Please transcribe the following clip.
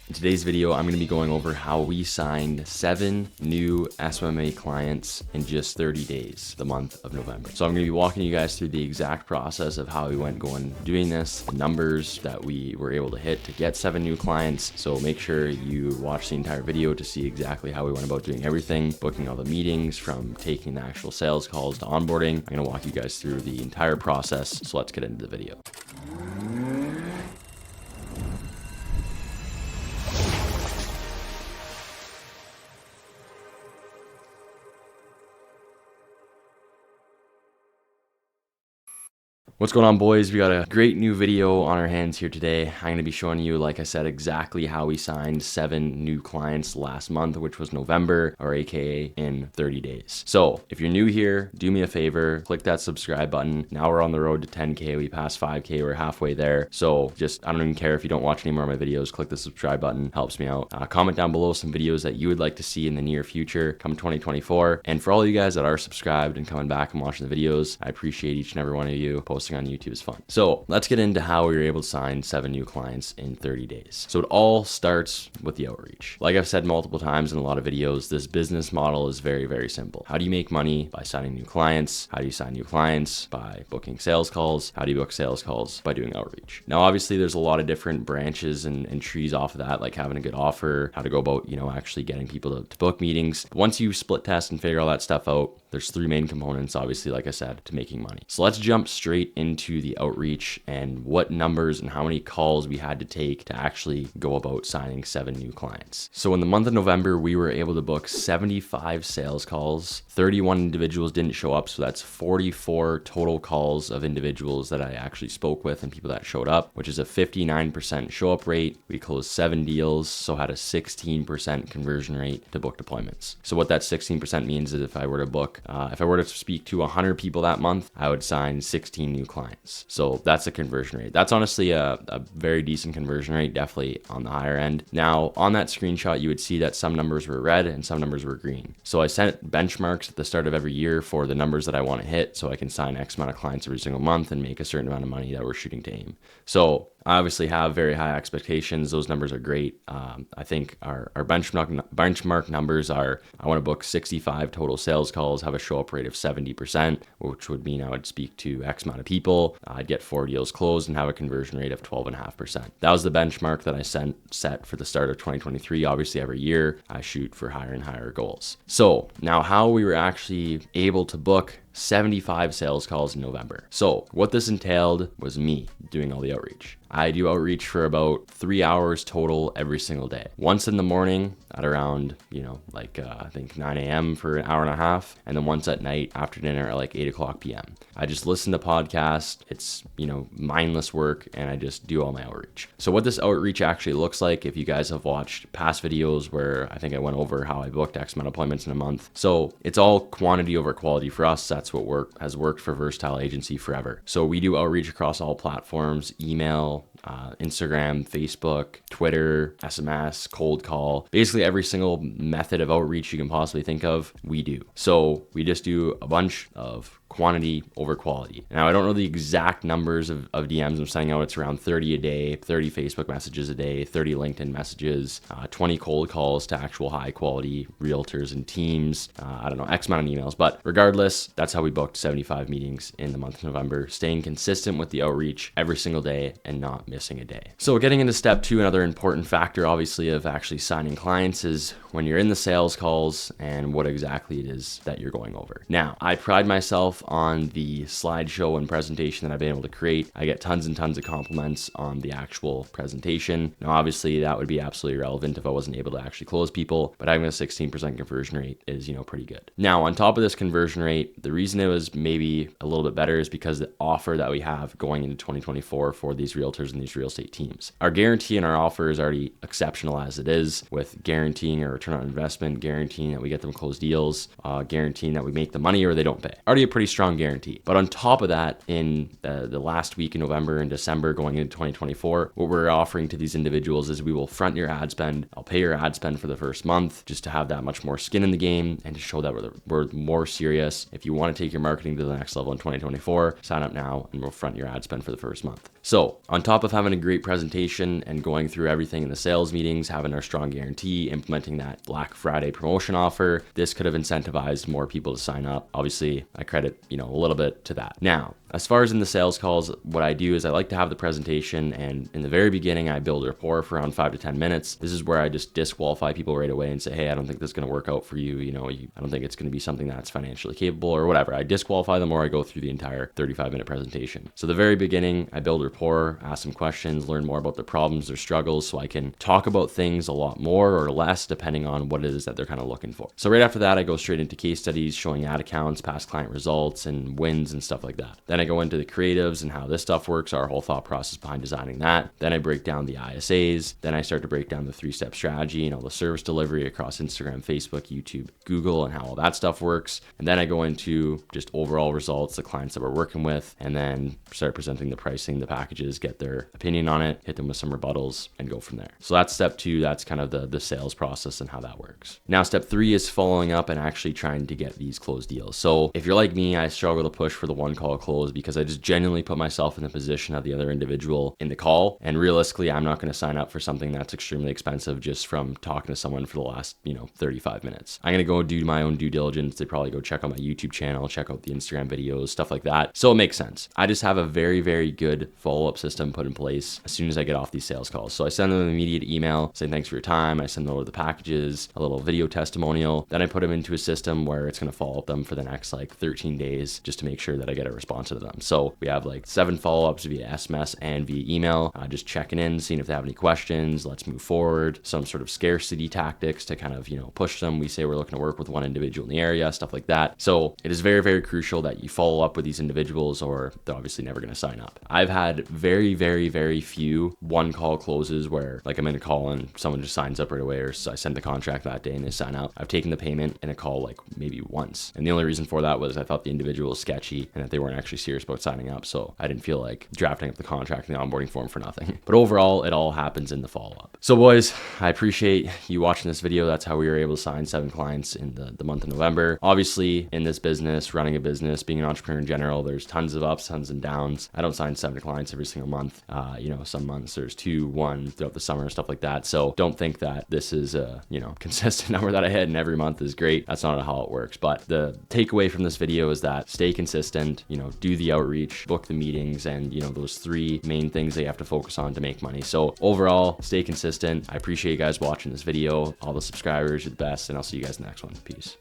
In today's video, I'm going to be going over how we signed 7 new SMMA clients in just 30 days, the month of November. So I'm going to be walking you guys through the exact process of how we went doing this, the numbers that we were able to hit to get 7 new clients. So make sure you watch the entire video to see exactly how we went about doing everything, booking all the meetings, from taking the actual sales calls to onboarding. I'm going to walk you guys through the entire process. So let's get into the video. What's going on, boys? We got a great new video on our hands here today. I'm going to be showing you, like I said, exactly how we signed 7 new clients last month, which was November, or AKA in 30 days. So if you're new here, do me a favor, click that subscribe button. Now we're on the road to 10K. We passed 5K. We're halfway there. So I don't even care if you don't watch any more of my videos. Click the subscribe button. Helps me out. Comment down below some videos that you would like to see in the near future, come 2024. And for all you guys that are subscribed and coming back and watching the videos, I appreciate each and every one of you. Posting on YouTube is fun. So let's get into how we were able to sign 7 new clients in 30 days. So it all starts with the outreach. Like I've said multiple times in a lot of videos, this business model is very, very simple. How do you make money? By signing new clients. How do you sign new clients? By booking sales calls. How do you book sales calls? By doing outreach. Now, obviously there's a lot of different branches and trees off of that, like having a good offer, how to go about, actually getting people to book meetings. But once you split test and figure all that stuff out, there's 3 main components, obviously, like I said, to making money. So let's jump straight into the outreach and what numbers and how many calls we had to take to actually go about signing 7 new clients. So in the month of November, we were able to book 75 sales calls. 31 individuals didn't show up, so that's 44 total calls of individuals that I actually spoke with and people that showed up, which is a 59% show up rate. We closed 7 deals, so had a 16% conversion rate to book deployments. So what that 16% means is if I were to speak to 100 people that month, I would sign 16 new clients. So that's a conversion rate. That's honestly a very decent conversion rate, definitely on the higher end. Now, on that screenshot, you would see that some numbers were red and some numbers were green. So I set benchmarks at the start of every year for the numbers that I want to hit, so I can sign X amount of clients every single month and make a certain amount of money that we're shooting to aim. So I obviously have very high expectations. Those numbers are great. I think our benchmark numbers are, I want to book 65 total sales calls, have a show up rate of 70%, which would mean I would speak to X amount of people. I'd get 4 deals closed and have a conversion rate of 12.5%. That was the benchmark that I set for the start of 2023. Obviously, every year I shoot for higher and higher goals. So now how we were actually able to book 75 sales calls in November. So what this entailed was me doing all the outreach. I do outreach for about 3 hours total every single day. Once in the morning at around, I think 9 a.m. for an hour and a half. And then once at night after dinner at like 8 o'clock p.m. I just listen to podcasts. It's, mindless work, and I just do all my outreach. So what this outreach actually looks like, if you guys have watched past videos where I think I went over how I booked X amount of appointments in a month. So it's all quantity over quality for us. That's what has worked for Versatile Agency forever. So we do outreach across all platforms: email, Instagram, Facebook, Twitter, SMS, cold call, basically every single method of outreach you can possibly think of, we do. So we just do a bunch of quantity over quality. Now, I don't know the exact numbers of DMs I'm sending out. It's around 30 a day, 30 Facebook messages a day, 30 LinkedIn messages, 20 cold calls to actual high quality realtors and teams. X amount of emails. But regardless, that's how we booked 75 meetings in the month of November, staying consistent with the outreach every single day and not missing a day. So getting into step 2, another important factor, obviously, of actually signing clients is when you're in the sales calls and what exactly it is that you're going over. Now, I pride myself on the slideshow and presentation that I've been able to create. I get tons and tons of compliments on the actual presentation. Now, obviously, that would be absolutely irrelevant if I wasn't able to actually close people, but having a 16% conversion rate is, pretty good. Now, on top of this conversion rate, the reason it was maybe a little bit better is because the offer that we have going into 2024 for these realtors and these real estate teams. Our guarantee and our offer is already exceptional as it is, with guaranteeing a return on investment, guaranteeing that we get them closed deals, guaranteeing that we make the money or they don't pay. Already a pretty strong guarantee. But on top of that, in the last week in November and December going into 2024, what we're offering to these individuals is we will front your ad spend. I'll pay your ad spend for the first month just to have that much more skin in the game and to show that we're more serious. If you want to take your marketing to the next level in 2024, sign up now and we'll front your ad spend for the first month. So on top of having a great presentation and going through everything in the sales meetings, having our strong guarantee, implementing that Black Friday promotion offer, this could have incentivized more people to sign up. Obviously, I credit, a little bit to that. Now, as far as in the sales calls, what I do is I like to have the presentation, and in the very beginning, I build rapport for around 5 to 10 minutes. This is where I just disqualify people right away and say, hey, I don't think this is going to work out for you. I don't think it's going to be something that's financially capable or whatever. I disqualify them, or I go through the entire 35-minute presentation. So the very beginning, I build rapport, ask some questions, learn more about their problems, their struggles, so I can talk about things a lot more or less depending on what it is that they're kind of looking for. So right after that, I go straight into case studies, showing ad accounts, past client results, and wins and stuff like that. Then I go into the creatives and how this stuff works, our whole thought process behind designing that. Then I break down the ISAs. Then I start to break down the 3-step strategy and all the service delivery across Instagram, Facebook, YouTube, Google, and how all that stuff works. And then I go into just overall results, the clients that we're working with, and then start presenting the pricing, the packages, get their opinion on it, hit them with some rebuttals, and go from there. So that's step 2. That's kind of the sales process and how that works. Now, step 3 is following up and actually trying to get these closed deals. So if you're like me, I struggle to push for the one call close because I just genuinely put myself in the position of the other individual in the call. And realistically, I'm not going to sign up for something that's extremely expensive just from talking to someone for the last, 35 minutes. I'm going to go do my own due diligence. They probably go check out my YouTube channel, check out the Instagram videos, stuff like that. So it makes sense. I just have a very, very good follow-up system put in place as soon as I get off these sales calls. So I send them an immediate email saying thanks for your time. I send them over the packages, a little video testimonial. Then I put them into a system where it's going to follow up them for the next 13 days just to make sure that I get a response to them. So we have 7 follow-ups via SMS and via email, just checking in, seeing if they have any questions. Let's move forward. Some sort of scarcity tactics to kind of, push them. We say we're looking to work with one individual in the area, stuff like that. So it is very, very crucial that you follow up with these individuals or they're obviously never going to sign up. I've had very, very, very few one call closes where I'm in a call and someone just signs up right away, or I send the contract that day and they sign up. I've taken the payment in a call maybe once. And the only reason for that was I thought the individual was sketchy and that they weren't actually serious about signing up. So I didn't feel like drafting up the contract and the onboarding form for nothing. But overall, it all happens in the follow-up. So boys, I appreciate you watching this video. That's how we were able to sign 7 clients in the month of November. Obviously, in this business, running a business, being an entrepreneur in general, there's tons of ups, tons and downs. I don't sign 7 clients every single month. Some months there's 2, 1 throughout the summer, stuff like that. So don't think that this is a, consistent number that I hit and every month is great. That's not how it works. But the takeaway from this video is that stay consistent, do the outreach, book the meetings, and, those 3 main things that you have to focus on to make money. So overall, stay consistent. I appreciate you guys watching this video. All the subscribers, you're the best, and I'll see you guys in the next one. Peace.